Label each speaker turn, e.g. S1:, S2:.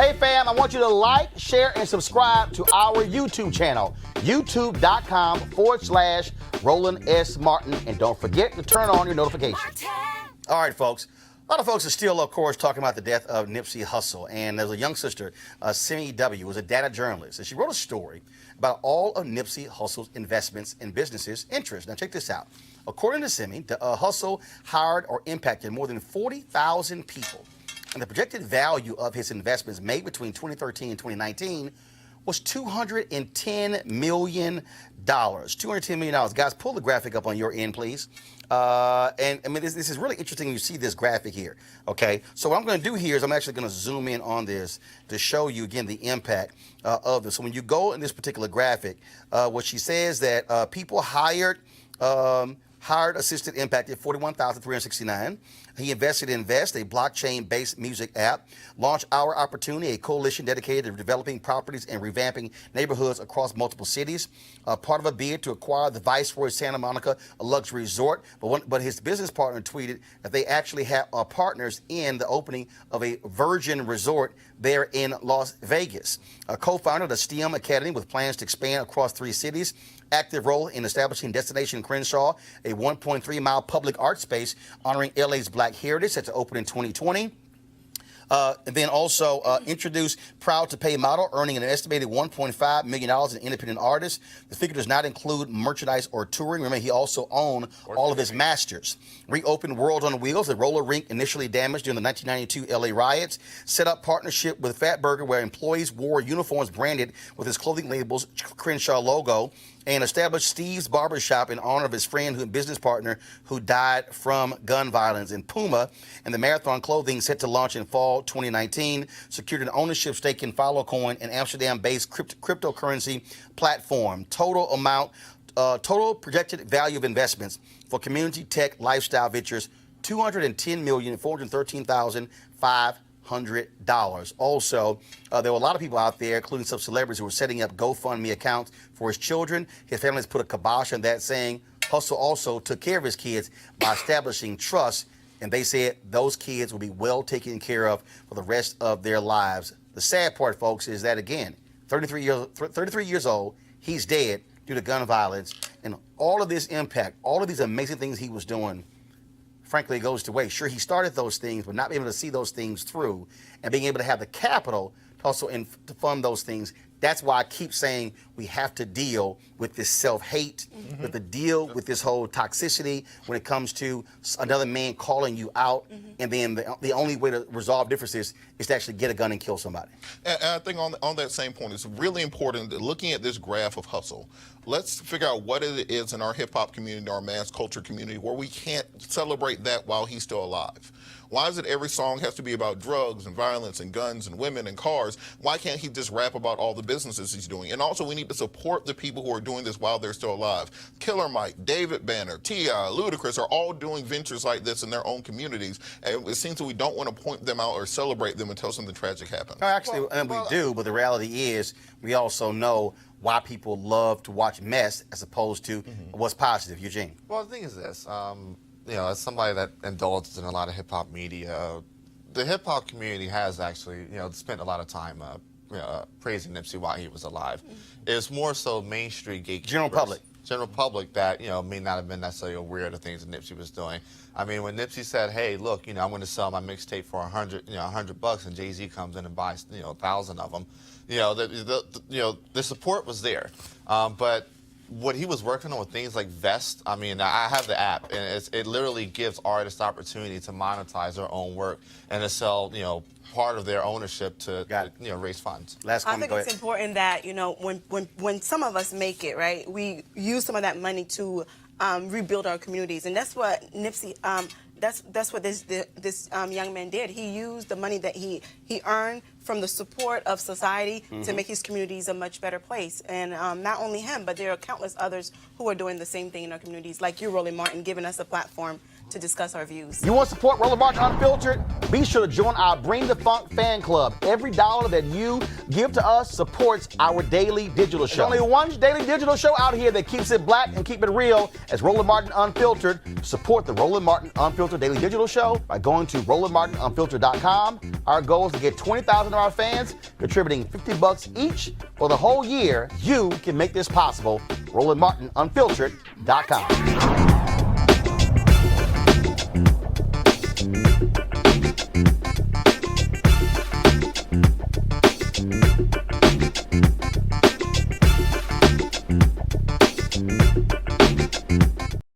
S1: Hey fam, I want you to like, share, and subscribe to our YouTube channel, youtube.com/Roland S. Martin. And don't forget to turn on your notifications. All right, folks. A lot of folks are still, of course, talking about the death of Nipsey Hussle. And there's a young sister, Semmi W, who was a data journalist. And she wrote a story about all of Nipsey Hussle's investments in businesses' interests. Now, check this out. According to Semmi, Hussle hired or impacted more than 40,000 people. And the projected value of his investments made between 2013 and 2019 was $210 million. $210 million. Guys, pull the graphic up on your end, please. And I mean, this is really interesting when you see this graphic here. Okay, so what I'm going to do here is I'm actually going to zoom in on this to show you again the impact of this. So when you go in this particular graphic, what she says that people hired, assisted, impacted 41,369. He invested in Invest, a blockchain-based music app, launched Our Opportunity, a coalition dedicated to developing properties and revamping neighborhoods across multiple cities, part of a bid to acquire the Viceroy Santa Monica, a luxury resort. But his business partner tweeted that they actually have partners in the opening of a Virgin Resort there in Las Vegas. A co-founder of the STEM Academy with plans to expand across 3 cities. Active role in establishing Destination Crenshaw, a 1.3-mile public art space honoring LA's Black heritage set to open in 2020. And then also introduced Proud to Pay model, earning an estimated $1.5 million in independent artists. The figure does not include merchandise or touring. Remember, he also owned all of his masters. Reopened World on Wheels, the roller rink initially damaged during the 1992 LA riots. Set up partnership with Fatburger, where employees wore uniforms branded with his clothing label's Crenshaw logo. And established Steve's Barbershop in honor of his friend and business partner who died from gun violence. In Puma and the Marathon Clothing, set to launch in fall 2019, secured an ownership stake in Filecoin, an Amsterdam-based cryptocurrency platform. Total projected value of investments for community tech lifestyle ventures, $210,413,500. Also, there were a lot of people out there, including some celebrities, who were setting up GoFundMe accounts for his children. His family has put a kibosh on that, saying Hussle also took care of his kids by establishing trust, and they said those kids will be well taken care of for the rest of their lives. The sad part, folks, is that, again, 33 years old, he's dead due to gun violence, and all of this impact, all of these amazing things he was doing, frankly, it goes to waste. Sure, he started those things, but not being able to see those things through and being able to have the capital to also to fund those things. That's why I keep saying we have to deal with this self-hate, with the deal with this whole toxicity when it comes to another man calling you out, and then the only way to resolve differences is to actually get a gun and kill somebody.
S2: And I think on that same point, it's really important that looking at this graph of Hussle, let's figure out what it is in our hip-hop community, our mass culture community, where we can't celebrate that while he's still alive. Why is it every song has to be about drugs and violence and guns and women and cars? Why can't he just rap about all the businesses he's doing? And also, we need to support the people who are doing this while they're still alive. Killer Mike, David Banner, T.I., Ludacris are all doing ventures like this in their own communities. And it seems that we don't want to point them out or celebrate them until something tragic happens.
S1: No, actually, we do, but the reality is we also know why people love to watch mess as opposed to what's positive. Eugene?
S3: Well, the thing is this. You know, as somebody that indulges in a lot of hip-hop media, the hip-hop community has actually, spent a lot of time praising Nipsey while he was alive. It's more so Main Street gatekeepers. General public that, may not have been necessarily aware of the things that Nipsey was doing. I mean, when Nipsey said, hey, look, I'm going to sell my mixtape for $100, and Jay-Z comes in and buys, 1,000 of them, the support was there. But what he was working on with things like Vest, I mean, I have the app, and it literally gives artists opportunity to monetize their own work and to sell, part of their ownership to raise funds.
S4: I think it's important that, when some of us make it, right, we use some of that money to rebuild our communities. And that's what Nipsey, that's what this young man did. He used the money that he earned from the support of society to make his communities a much better place. And not only him, but there are countless others who are doing the same thing in our communities, like you, Roland Martin, giving us a platform to discuss our views.
S1: You want to support Roland Martin Unfiltered? Be sure to join our Bring the Funk fan club. Every dollar that you give to us supports our daily digital show. There's only one daily digital show out here that keeps it black and keep it real as Roland Martin Unfiltered. Support the Roland Martin Unfiltered daily digital show by going to RolandMartinUnfiltered.com. Our goal is to get 20,000 of our fans contributing $50 each for the whole year. You can make this possible. RolandMartinUnfiltered.com.